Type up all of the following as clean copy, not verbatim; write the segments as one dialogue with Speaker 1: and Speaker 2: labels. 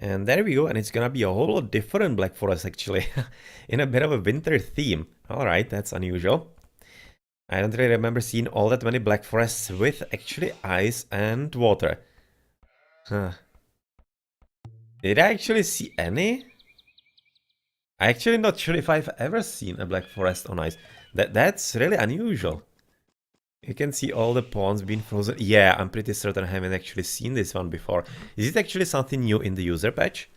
Speaker 1: And there we go, and it's gonna be a whole lot different Black Forest actually, in a bit of a winter theme. Alright, that's unusual. I don't really remember seeing all that many Black Forests with actually ice and water. Huh. Did I actually see any? I'm actually not sure if I've ever seen a Black Forest on ice. That's really unusual. You can see all the pawns being frozen. Yeah, I'm pretty certain I haven't actually seen this one before. Is it actually something new in the user patch?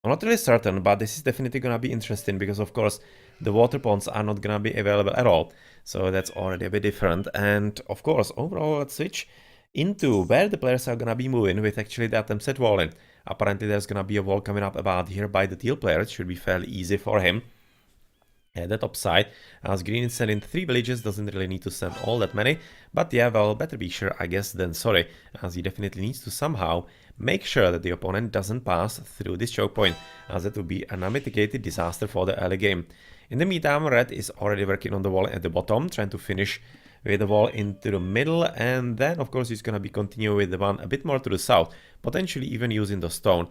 Speaker 1: I'm not really certain, but this is definitely gonna be interesting because, of course, the water ponds are not gonna be available at all. So that's already a bit different. And, of course, overall, let's switch into where the players are gonna be moving with actually the attempts at walling. Apparently, there's gonna be a wall coming up about here by the teal player. It should be fairly easy for him. At the top side, as green is sending 3 villages, doesn't really need to send all that many, but yeah, well, better be sure, I guess, than sorry, as he definitely needs to somehow make sure that the opponent doesn't pass through this choke point, as that would be an unmitigated disaster for the early game. In the meantime, red is already working on the wall at the bottom, trying to finish with the wall into the middle, and then, of course, he's gonna be continuing with the one a bit more to the south, potentially even using the stone.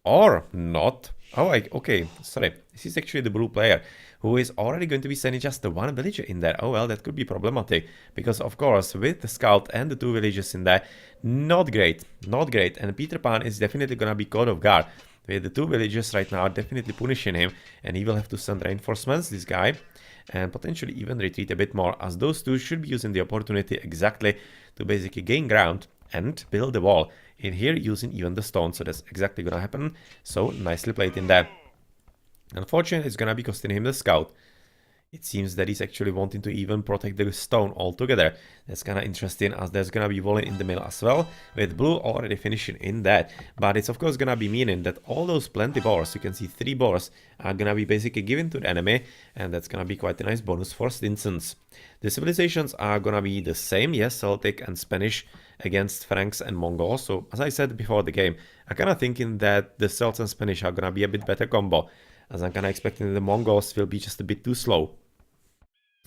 Speaker 1: Or not. Oh, okay, sorry. This is actually the blue player who is already going to be sending just the one villager in there. Oh, well, that could be problematic. Because, of course, with the scout and the 2 villagers in there, not great. Not great. And Peter Pan is definitely going to be caught off guard. With the 2 villagers right now definitely punishing him. And he will have to send reinforcements, this guy. And potentially even retreat a bit more, as those 2 should be using the opportunity exactly to basically gain ground and build the wall in here using even the stone. So that's exactly gonna happen. So nicely played in there. Unfortunately, it's gonna be costing him the scout. It seems that he's actually wanting to even protect the stone altogether. That's kind of interesting, as there's gonna be walling in the middle as well, with blue already finishing in that. But it's of course gonna be meaning that all those plenty boars, you can see 3 boars, are gonna be basically given to the enemy, and that's gonna be quite a nice bonus for Stsns. The civilizations are gonna be the same, yes, Celtic and Spanish against Franks and Mongols. So as I said before the game, I'm kind of thinking that the Celts and Spanish are gonna be a bit better combo, as I'm kind of expecting the Mongols will be just a bit too slow.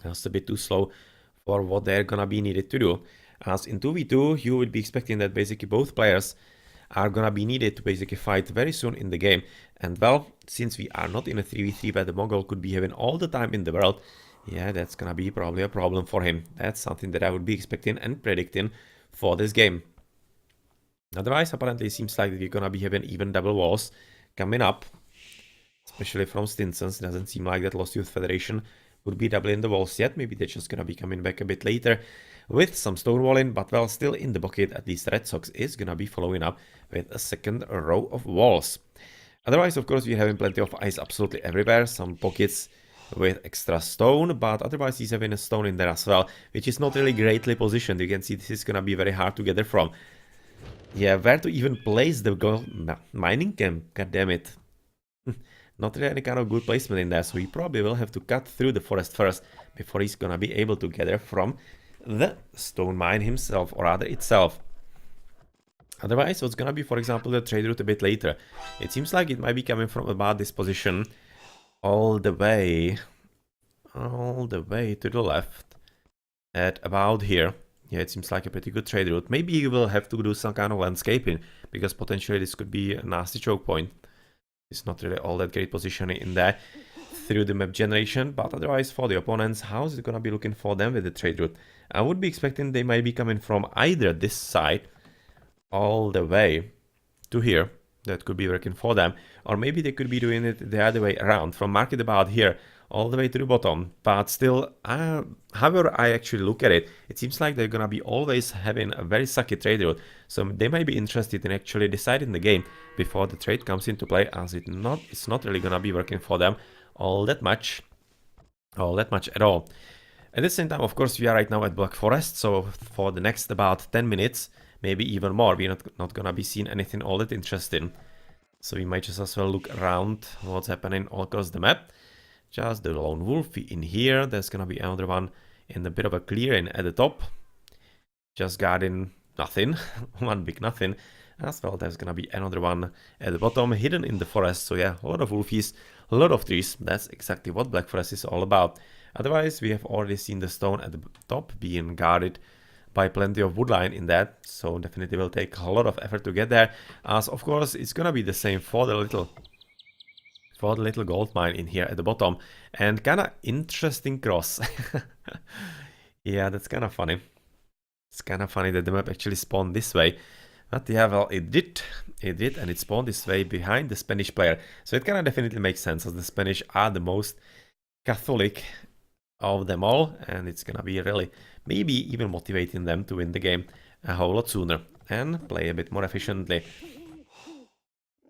Speaker 1: Just a bit too slow for what they're gonna be needed to do. As in 2v2, you would be expecting that basically both players are gonna be needed to basically fight very soon in the game. And well, since we are not in a 3v3 where the Mongol could be having all the time in the world, yeah, that's gonna be probably a problem for him. That's something that I would be expecting and predicting for this game. Otherwise, apparently it seems like we're gonna be having even double walls coming up, especially from Stsns. It doesn't seem like that Lost Youth Federation would be doubling the walls yet. Maybe they're just gonna be coming back a bit later with some stone walling, but well, still in the bucket, at least Red Sox is gonna be following up with a second row of walls. Otherwise, of course, we're having plenty of ice absolutely everywhere, some pockets with extra stone, but otherwise he's having a stone in there as well, which is not really greatly positioned. You can see this is gonna be very hard to gather from. Yeah, where to even place the gold mining camp? God damn it. Not really any kind of good placement in there, so he probably will have to cut through the forest first before he's gonna be able to gather from the stone mine himself, or rather itself. Otherwise, what's gonna be, for example, the trade route a bit later? It seems like it might be coming from about this position all the way to the left at about here. Yeah, it seems like a pretty good trade route. Maybe you will have to do some kind of landscaping, because potentially this could be a nasty choke point. It's not really all that great positioning in there through the map generation, but otherwise for the opponents, how is it gonna be looking for them with the trade route? I would be expecting they might be coming from either this side all the way to here. That could be working for them, or maybe they could be doing it the other way around, from market about here all the way to the bottom. But still, however I actually look at it, it seems like they're gonna be always having a very sucky trade route, so they might be interested in actually deciding the game before the trade comes into play, as it's not really gonna be working for them all that much at all. At the same time, of course, we are right now at Black Forest, so for the next about 10 minutes, maybe even more, we're not gonna be seeing anything all that interesting. So we might just as well look around what's happening all across the map. Just the lone wolf in here. There's gonna be another one in a bit of a clearing at the top. Just guarding nothing. One big nothing. As well, there's gonna be another one at the bottom, hidden in the forest. So yeah, a lot of wolfies, a lot of trees. That's exactly what Black Forest is all about. Otherwise, we have already seen the stone at the top being guarded by plenty of woodline in that, so definitely will take a lot of effort to get there, as of course it's gonna be the same for the little gold mine in here at the bottom. And kinda interesting cross. Yeah, that's kinda funny. It's kinda funny that the map actually spawned this way. But yeah, well, it did, and it spawned this way behind the Spanish player. So it kinda definitely makes sense, as the Spanish are the most Catholic of them all, and it's gonna be really maybe even motivating them to win the game a whole lot sooner and play a bit more efficiently.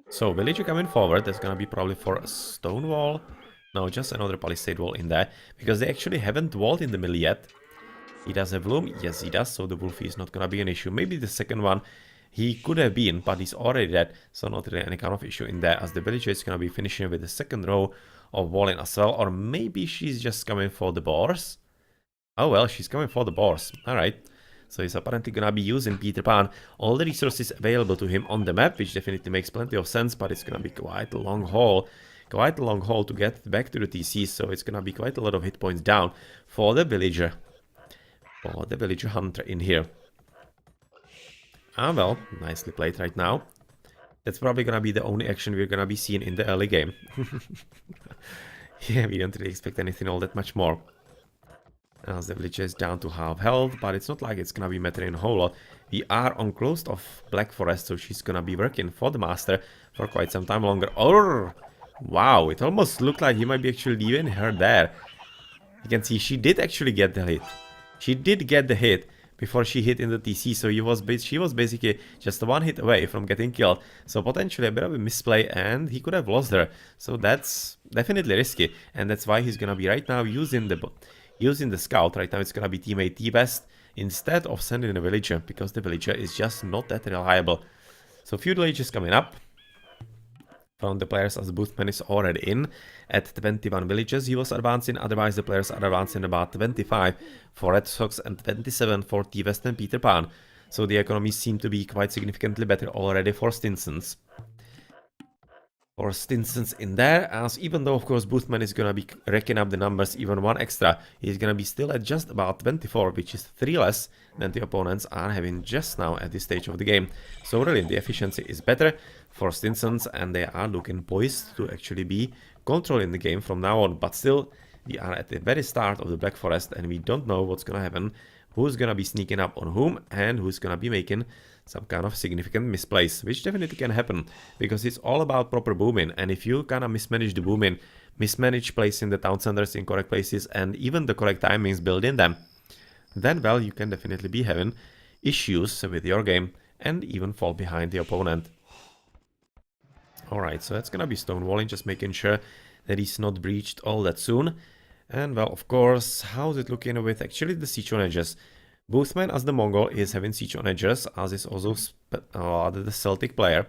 Speaker 1: So villager coming forward, that's gonna be probably for a stone wall. No, just another palisade wall in there, because they actually haven't walled in the middle yet. He does have loom, yes he does, so the wolfie is not gonna be an issue. Maybe the second one he could have been, but he's already dead, so not really any kind of issue in there, as the villager is gonna be finishing with the second row of walling as well. Or maybe she's just coming for the boars. Oh well, she's coming for the boars, alright. So he's apparently gonna be using Peter Pan, all the resources available to him on the map, which definitely makes plenty of sense, but it's gonna be quite a long haul. Quite a long haul to get back to the TC, so it's gonna be quite a lot of hit points down for the villager. For the villager hunter in here. Ah well, nicely played right now. That's probably gonna be the only action we're gonna be seeing in the early game. Yeah, we don't really expect anything all that much more. As the villager is down to half health, but it's not like it's gonna be mattering a whole lot. We are on close of Black Forest, so she's gonna be working for the master for quite some time longer. Oh, wow, it almost looked like he might be actually leaving her there. You can see she did actually get the hit. She did get the hit before she hit in the TC, so she was basically just one hit away from getting killed. So potentially a bit of a misplay, and he could have lost her. So that's definitely risky, and that's why he's gonna be right now using the scout. Right now it's gonna be teammate T-Best instead of sending a villager, because the villager is just not that reliable. So feudal age is coming up. Found the players, as Boothman is already in at 21 villages. He was advancing, otherwise the players are advancing about 25 for Red Sox and 27 for T-West and Peter Pan. So the economies seem to be quite significantly better already for Stinsons. In there, as even though of course Boothman is gonna be racking up the numbers even one extra, he's gonna be still at just about 24, which is 3 less than the opponents are having just now at this stage of the game. So really the efficiency is better for Stinsons, and they are looking poised to actually be controlling the game from now on. But still, we are at the very start of the Black Forest, and we don't know what's gonna happen, who's gonna be sneaking up on whom, and who's gonna be making some kind of significant misplays, which definitely can happen, because it's all about proper booming. And if you kind of mismanage the booming, mismanage placing the town centers in correct places, and even the correct timings building them, then well, you can definitely be having issues with your game and even fall behind the opponent. Alright, so that's gonna be stonewalling, just making sure that he's not breached all that soon. And well, of course, how's it looking with actually the siege on edges? Boothman as the Mongol is having siege on edges, as is also the Celtic player.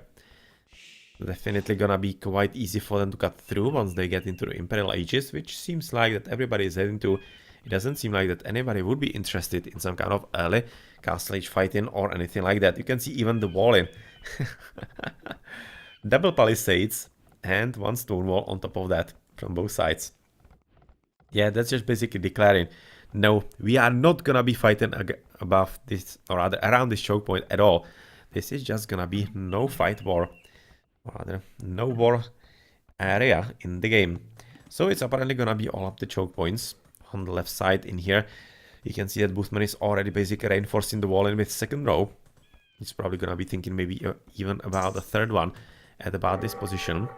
Speaker 1: Definitely gonna be quite easy for them to cut through once they get into the Imperial Ages, which seems like that everybody is heading to. It doesn't seem like that anybody would be interested in some kind of early Castle Age fighting or anything like that. You can see even the walling. Double palisades and one stone wall on top of that from both sides. Yeah, that's just basically declaring, no, we are not gonna be fighting above this, or rather around this choke point at all. This is just gonna be no fight war, or rather no war area in the game. So it's apparently gonna be all up the choke points on the left side in here. You can see that Boothman is already basically reinforcing the wall in with second row. He's probably gonna be thinking maybe even about the third one at about this position,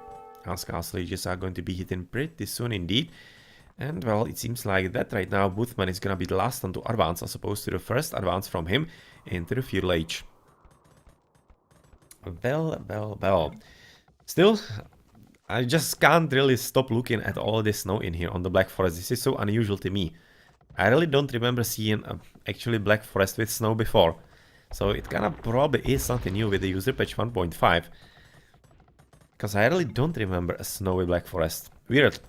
Speaker 1: as Castle Ages are going to be hitting pretty soon indeed. And well, it seems like that right now Boothman is gonna be the last one to advance, as opposed to the first advance from him into the feudal age. Well. Still, I just can't really stop looking at all this snow in here on the Black Forest. This is so unusual to me. I really don't remember seeing actually Black Forest with snow before. So it kind of probably is something new with the user patch 1.5. Because I really don't remember a snowy Black Forest. Weird.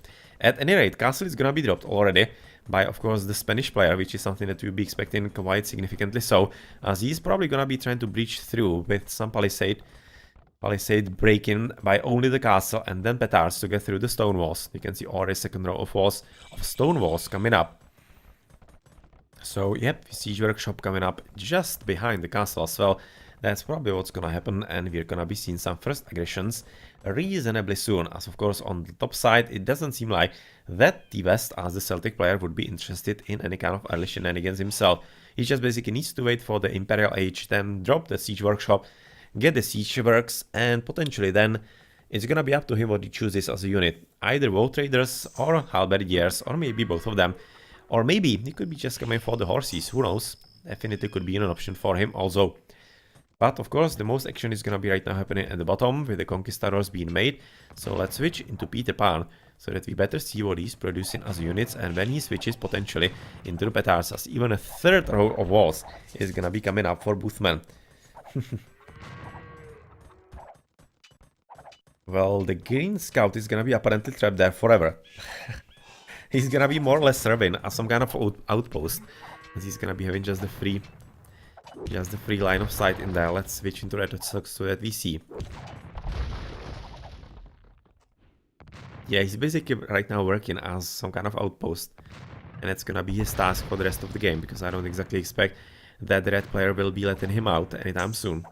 Speaker 1: At any rate, castle is gonna be dropped already by, of course, the Spanish player, which is something that we'll be expecting quite significantly so, as he's probably gonna be trying to breach through with some palisade breaking by only the castle, and then petards to get through the stone walls. You can see already second row of walls, of stone walls coming up. So, yep, siege workshop coming up just behind the castle as well. That's probably what's gonna happen, and we're gonna be seeing some first aggressions reasonably soon, as of course on the top side it doesn't seem like that the West, as the Celtic player, would be interested in any kind of early shenanigans himself. He just basically needs to wait for the Imperial Age, then drop the siege workshop, get the siege works, and potentially then it's gonna be up to him what he chooses as a unit. Either War Traders or Halberdiers, or maybe both of them. Or maybe he could be just coming for the horses, who knows. Definitely could be an option for him also. But of course, the most action is gonna be right now happening at the bottom, with the Conquistadors being made. So let's switch into Peter Pan, so that we better see what he's producing as units, and when he switches potentially into the Petards, as even a third row of walls is gonna be coming up for Boothman. Well, the Green Scout is gonna be apparently trapped there forever. He's gonna be more or less serving as some kind of outpost, as he's gonna be having just the free line of sight in there. Let's switch into Red Sox so that we see. Yeah, he's basically right now working as some kind of outpost, and it's gonna be his task for the rest of the game, because I don't exactly expect that the red player will be letting him out anytime soon.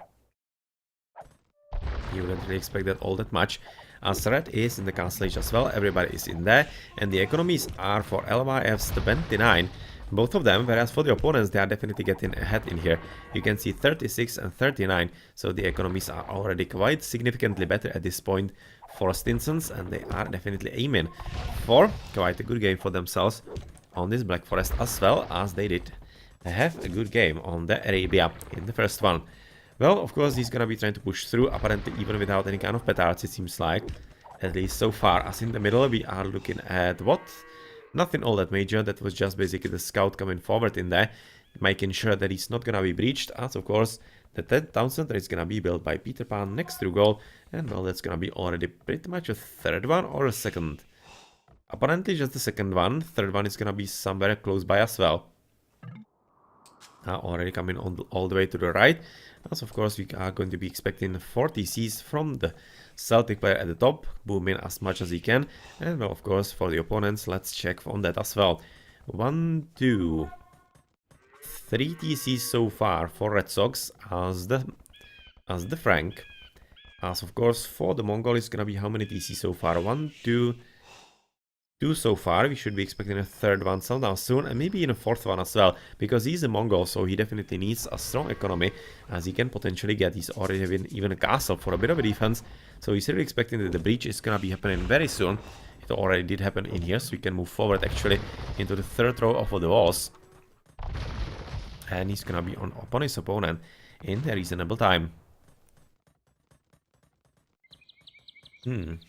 Speaker 1: You wouldn't really expect that all that much, as red is in the castle age as well. Everybody is in there, and the economies are for LyF's 29, both of them, whereas for the opponents they are definitely getting ahead in here. You can see 36 and 39, so the economies are already quite significantly better at this point for Stinsons, and they are definitely aiming for quite a good game for themselves on this Black Forest, as well as they did have a good game on the Arabia in the first one. Well, of course, he's gonna be trying to push through, apparently even without any kind of petards, it seems like. At least so far, as in the middle we are looking at what? Nothing all that major. That was just basically the scout coming forward in there, making sure that he's not gonna be breached, as of course the town center is gonna be built by Peter Pan next to goal, and well, that's gonna be already pretty much a third one or a second. Apparently just the second one. Third one is gonna be somewhere close by as well. Already coming on all the way to the right, as of course we are going to be expecting 40 Cs from the Celtic player at the top, booming as much as he can, and well, of course for the opponents, let's check on that as well. 1, 2, 3 TCs so far for Red Sox as the Frank. As of course for the Mongol it's gonna be how many TCs so far? 1, 2 so far. We should be expecting a third one sometime soon, and maybe even a fourth one as well, because he's a Mongol, so he definitely needs a strong economy, as he can potentially get. He's already having even a castle for a bit of a defense, so he's really expecting that the breach is gonna be happening very soon. It already did happen in here, so we can move forward actually into the third row of the walls, and he's gonna be upon his opponent in a reasonable time.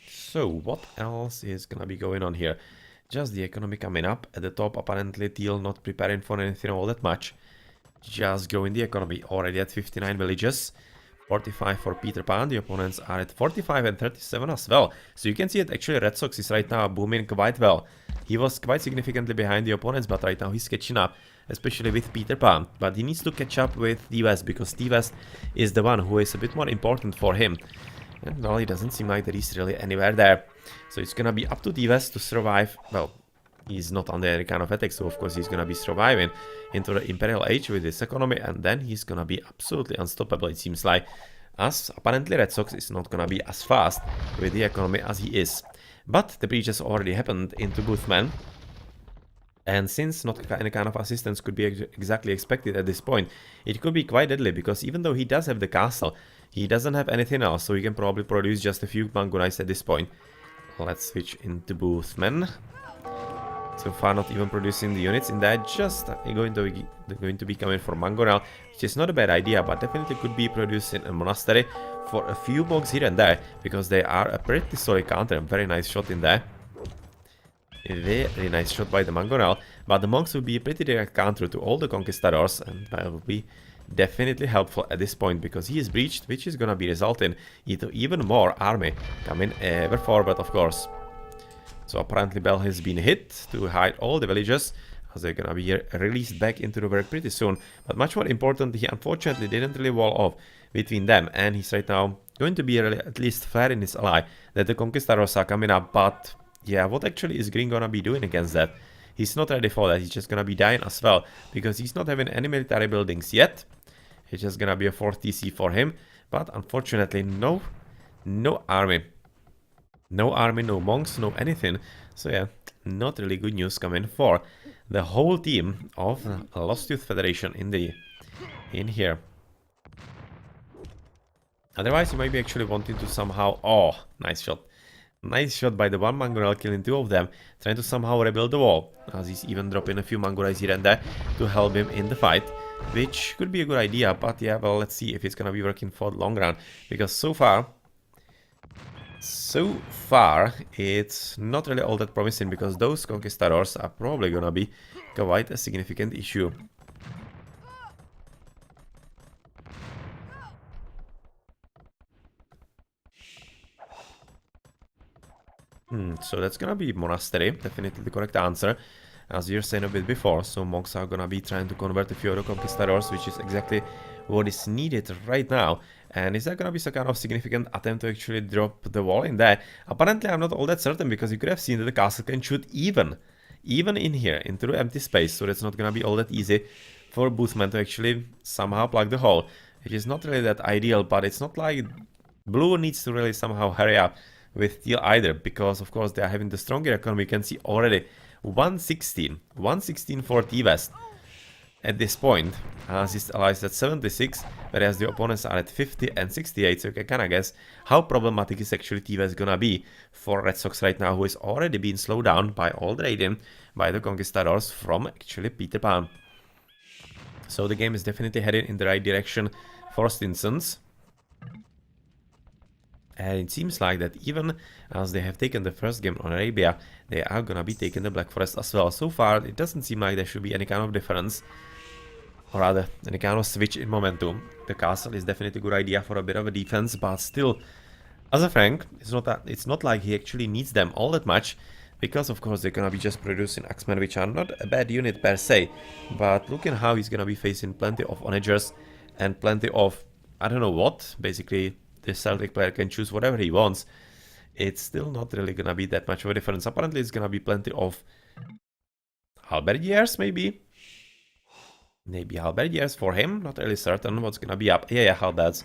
Speaker 1: So what else is gonna be going on here? Just the economy coming up at the top. Apparently Teal not preparing for anything all that much, just growing the economy. Already at 59 villages, 45 for Peter Pan. The opponents are at 45 and 37 as well, so you can see that actually Red Sox is right now booming quite well. He was quite significantly behind the opponents, but right now he's catching up, especially with Peter Pan. But he needs to catch up with the West, because the West is the one who is a bit more important for him. And well, it doesn't seem like that he's really anywhere there. So it's gonna be up to the West to survive. Well, he's not under any kind of attack, so of course he's gonna be surviving into the Imperial Age with his economy, and then he's gonna be absolutely unstoppable, it seems like. As apparently Red Sox is not gonna be as fast with the economy as he is. But the breach has already happened into Boothman. And since not any kind of assistance could be exactly expected at this point, it could be quite deadly, because even though he does have the castle, he doesn't have anything else, so he can probably produce just a few Mangunites at this point. Let's switch into Boothman. So far not even producing the units in there, just going to be coming for Mangonel, which is not a bad idea, but definitely could be producing a monastery for a few monks here and there, because they are a pretty solid counter. Very nice shot in there. Very nice shot by the Mangonel, but the monks will be a pretty direct counter to all the Conquistadors, and that will be definitely helpful at this point, because he is breached, which is gonna be resulting into even more army coming ever forward, of course. So apparently Bell has been hit to hide all the villagers, as they're gonna be released back into the work pretty soon. But much more important, he unfortunately didn't really wall off between them, and he's right now going to be really at least fair in his ally that the Conquistadors are coming up. But yeah, what actually is Green gonna be doing against that? He's not ready for that. He's just gonna be dying as well, because he's not having any military buildings yet. It's just gonna be a 4 TC for him. But unfortunately, no army. No army, no monks, no anything. So yeah, not really good news coming for the whole team of Lost Youth Federation in here. Otherwise, you might be actually wanting to somehow... Oh, nice shot. Nice shot by the one Mangorel, killing 2 of them, trying to somehow rebuild the wall, as he's even dropping a few Mangorais here and there to help him in the fight, which could be a good idea, but yeah, well, let's see if it's gonna be working for the long run, because so far, it's not really all that promising, because those Conquistadors are probably gonna be quite a significant issue. So that's gonna be Monastery, definitely the correct answer, as you were saying a bit before. So monks are gonna be trying to convert a few other Conquistadors, which is exactly what is needed right now. And is that gonna be some kind of significant attempt to actually drop the wall in there? Apparently I'm not all that certain, because you could have seen that the castle can shoot even in here, into the empty space, so that's not gonna be all that easy for Boothman to actually somehow plug the hole. It is not really that ideal, but it's not like blue needs to really somehow hurry up with teal either, because of course they are having the stronger economy. You can see already 116 for T-West at this point, as his allies at 76, whereas the opponents are at 50 and 68, so you can kinda guess how problematic is actually T-West gonna be for Red Sox right now, who is already being slowed down by all the raiding by the Conquistadors from actually Peter Pan. So the game is definitely heading in the right direction for Stinsons. And it seems like that even as they have taken the first game on Arabia, they are gonna be taking the Black Forest as well. So far, it doesn't seem like there should be any kind of difference, or rather, any kind of switch in momentum. The castle is definitely a good idea for a bit of a defense, but still, as a Frank, it's not like he actually needs them all that much, because of course they're gonna be just producing Axemen, which are not a bad unit per se, but look at how he's gonna be facing plenty of onagers and plenty of, I don't know what, basically. The Celtic player can choose whatever he wants. It's still not really gonna be that much of a difference. Apparently it's gonna be plenty of halberdiers, maybe halberdiers for him. Not really certain what's gonna be up. Yeah, halberds.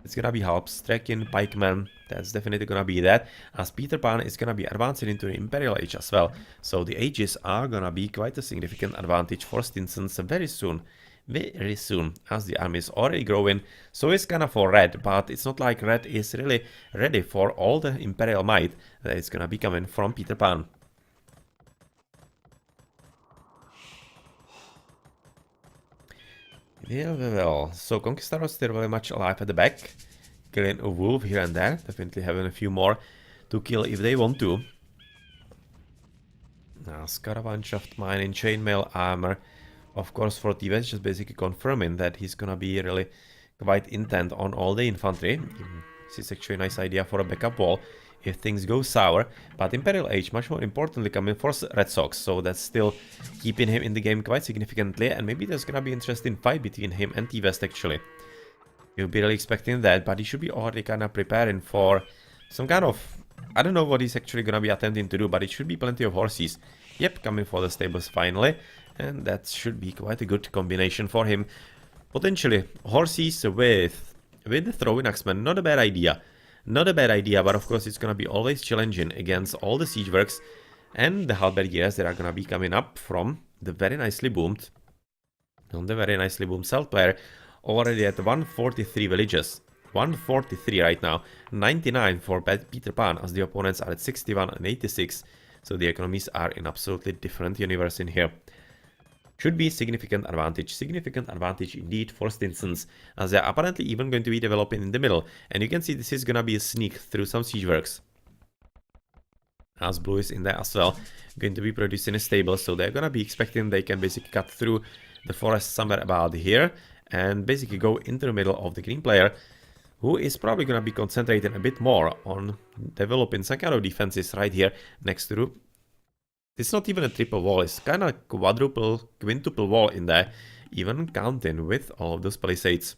Speaker 1: It's gonna be Halbs, Trekkin, Pikemen. That's definitely gonna be that, as Peter Pan is gonna be advancing into the Imperial Age as well. So the ages are gonna be quite a significant advantage for Stinsons very soon, as the army is already growing. So it's kinda for Red, but it's not like Red is really ready for all the Imperial might that is gonna be coming from Peter Pan. Well, so Conquistadors still very much alive at the back, killing a wolf here and there, definitely having a few more to kill if they want to. Now, Scaravandschaft, Mining, Chainmail, Armor. Of course, for T-West, just basically confirming that he's gonna be really quite intent on all the infantry. This is actually a nice idea for a backup wall if things go sour. But Imperial Age, much more importantly, coming for Red Sox, so that's still keeping him in the game quite significantly. And maybe there's gonna be an interesting fight between him and T-West, actually. You'll be really expecting that, but he should be already kind of preparing for some kind of... I don't know what he's actually gonna be attempting to do, but it should be plenty of horses. Yep, coming for the stables finally. And that should be quite a good combination for him. Potentially, horses with the throwing axemen, not a bad idea. Not a bad idea, but of course it's gonna be always challenging against all the siege works and the halberdiers that are gonna be coming up from the very nicely boomed, Celt player, already at 143 villages. 143 right now, 99 for Peter Pan, as the opponents are at 61 and 86, so the economies are in absolutely different universe in here. Should be significant advantage indeed for Stinsons, as they're apparently even going to be developing in the middle, and you can see this is gonna be a sneak through some siege works. As blue is in there as well, going to be producing a stable, so they're gonna be expecting they can basically cut through the forest somewhere about here, and basically go into the middle of the green player, who is probably gonna be concentrating a bit more on developing some kind of defenses right here next to... It's not even a triple wall, it's kind of quintuple wall in there, even counting with all of those palisades.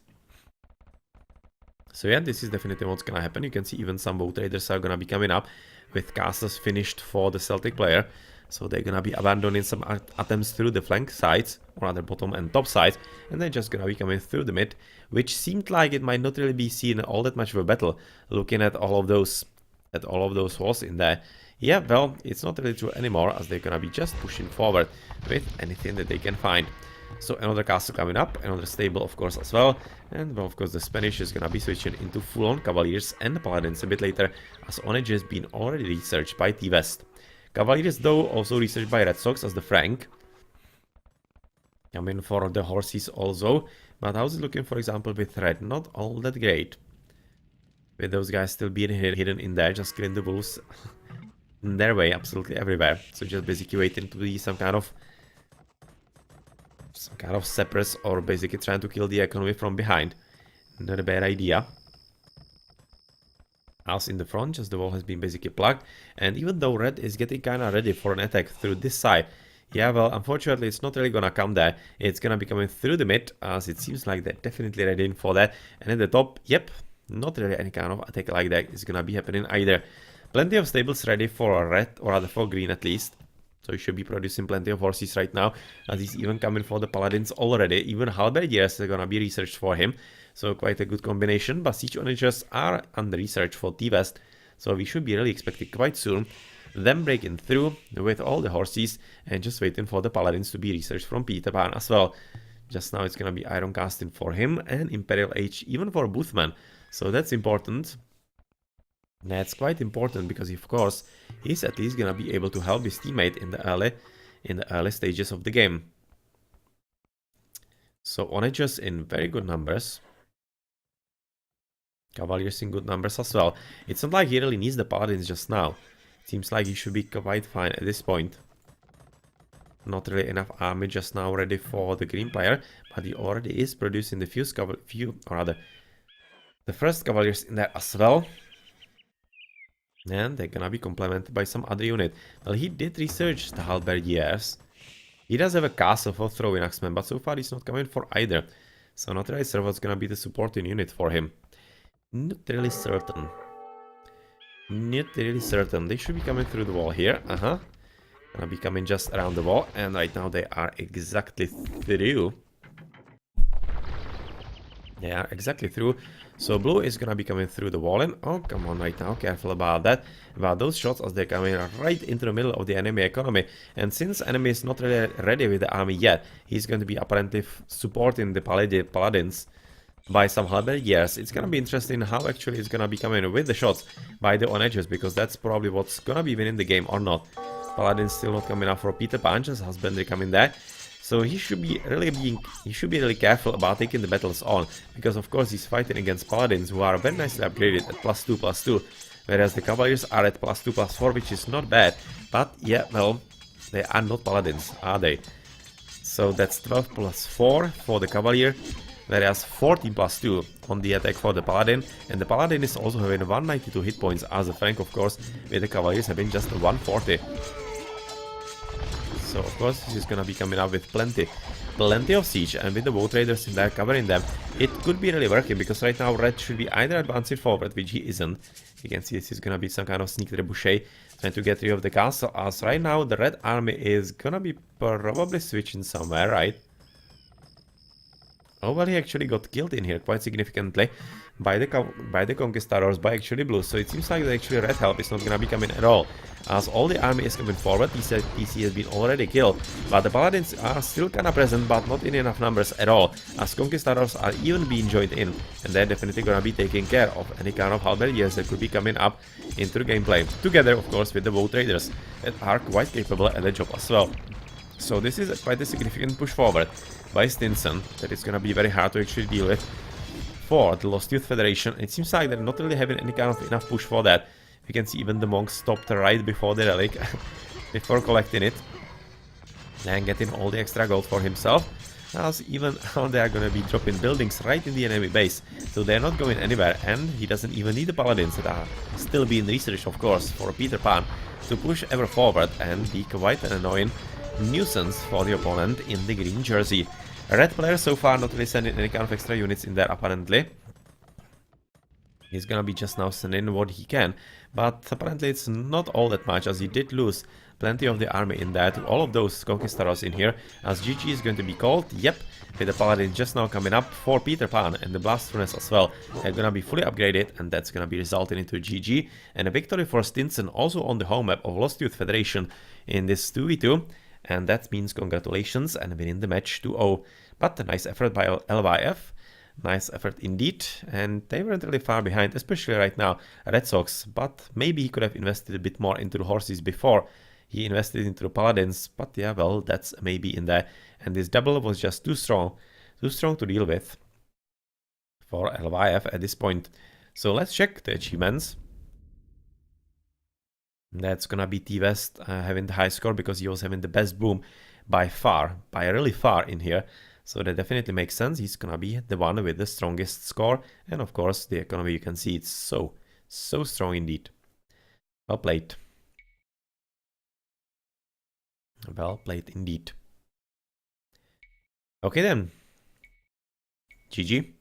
Speaker 1: So yeah, this is definitely what's gonna happen. You can see even some boat traders are gonna be coming up with castles finished for the Celtic player. So they're gonna be abandoning some attempts through the flank sides, or rather bottom and top sides, and they're just gonna be coming through the mid, which seemed like it might not really be seen all that much of a battle, looking at all of those walls in there. Yeah, well, it's not really true anymore, as they're gonna be just pushing forward with anything that they can find. So another castle coming up, another stable of course as well, and well, of course the Spanish is gonna be switching into full-on Cavaliers and Paladins a bit later, as Onage has been already researched by T-West. Cavaliers though also researched by Red Sox as the Frank. Coming for the horses also, but how's it looking for example with Red? Not all that great. With those guys still being hidden in there, just killing the wolves in their way absolutely everywhere. So just basically waiting to be some kind of sappers, or basically trying to kill the economy from behind. Not a bad idea. As in the front, just the wall has been basically plugged, and even though Red is getting kinda ready for an attack through this side, yeah, well, unfortunately it's not really gonna come there. It's gonna be coming through the mid, as it seems like they're definitely ready for that. And at the top, yep, not really any kind of attack like that is gonna be happening either. Plenty of stables ready for Red, or rather for Green at least. So he should be producing plenty of horses right now, as he's even coming for the Paladins already. Even Halberdiers are gonna be researched for him. So quite a good combination, but Siege Onagers are under research for T-West. So we should be really expecting quite soon them breaking through with all the horses, and just waiting for the Paladins to be researched from Peter Pan as well. Just now it's gonna be Iron Casting for him, and Imperial Age even for Boothman. So that's important. That's quite important, because of course he's at least gonna be able to help his teammate in the early stages of the game. So Onagers in very good numbers. Cavaliers in good numbers as well. It's not like he really needs the Paladins just now. It seems like he should be quite fine at this point. Not really enough army just now ready for the green player, but he already is producing the the first Cavaliers in there as well. And they're gonna be complemented by some other unit. Well, he did research the Halberdiers. He does have a castle for throwing axemen, but so far he's not coming for either. So not really sure what's gonna be the supporting unit for him. Not really certain. Not really certain. They should be coming through the wall here. Gonna be coming just around the wall, and right now they are exactly through. They are exactly through. So blue is gonna be coming through the wall, and oh, come on right now, careful about that. About those shots, as they're coming right into the middle of the enemy economy. And since enemy is not really ready with the army yet, he's going to be apparently supporting the Paladins by some Halberdiers. It's gonna be interesting how actually it's gonna be coming with the shots by the Onagers, because that's probably what's gonna be winning the game or not. Paladin still not coming up for Peter Pan, just husbandry coming there. So he should be really careful about taking the battles on, because of course he's fighting against Paladins who are very nicely upgraded at +2/+2, whereas the Cavaliers are at +2/+4, which is not bad. But yeah, well, they are not Paladins, are they? So that's 12/4 for the Cavalier, whereas 14/2 on the attack for the Paladin, and the Paladin is also having 192 hit points as a Frank, of course, with the Cavaliers having just 140. So of course this is gonna be coming up with plenty of siege, and with the bow traders in there covering them, it could be really working, because right now Red should be either advancing forward, which he isn't. You can see this is gonna be some kind of sneak trebuchet trying to get rid of the castle, as right now the Red army is gonna be probably switching somewhere, right? Oh, well, he actually got killed in here quite significantly by the Conquistadors, by actually blue. So it seems like the actually red help is not gonna be coming at all, as all the army is coming forward. TC has been already killed, but the Paladins are still kinda present, but not in enough numbers at all, as Conquistadors are even being joined in, and they're definitely gonna be taking care of any kind of Halberdiers that could be coming up into the gameplay, together of course with the bow traders that are quite capable at the job as well. So this is quite a significant push forward by Stsn that is gonna be very hard to actually deal with for the Lost Youth Federation. It seems like they're not really having any kind of enough push for that. You can see even the monks stopped right before the relic, before collecting it and getting all the extra gold for himself. As even how they are gonna be dropping buildings right in the enemy base, so they're not going anywhere, and he doesn't even need the Paladins that are still being researched, of course, for Peter Pan to push ever forward and be quite an annoying nuisance for the opponent in the green jersey. A red player so far not really sending any kind of extra units in there apparently. He's gonna be just now sending what he can, but apparently it's not all that much, as he did lose plenty of the army in there to all of those Conquistadors in here, as GG is going to be called. Yep, with the Paladin just now coming up for Peter Pan and the Blast Furnace as well. They're gonna be fully upgraded, and that's gonna be resulting into GG. And a victory for Stsn also on the home map of Lost Youth Federation in this 2v2. And that means congratulations and winning the match 2-0. But a nice effort by LyF. Nice effort indeed, and they weren't really far behind, especially right now, Red Sox, but maybe he could have invested a bit more into the horses before he invested into the Paladins, but yeah, well, that's maybe in there, and this double was just too strong to deal with for LyF at this point. So let's check the achievements. That's gonna be T-West having the high score because he was having the best boom by far, by really far in here. So that definitely makes sense. He's gonna be the one with the strongest score. And of course, the economy, you can see it's so strong indeed. Well played. Well played indeed. Okay then. GG.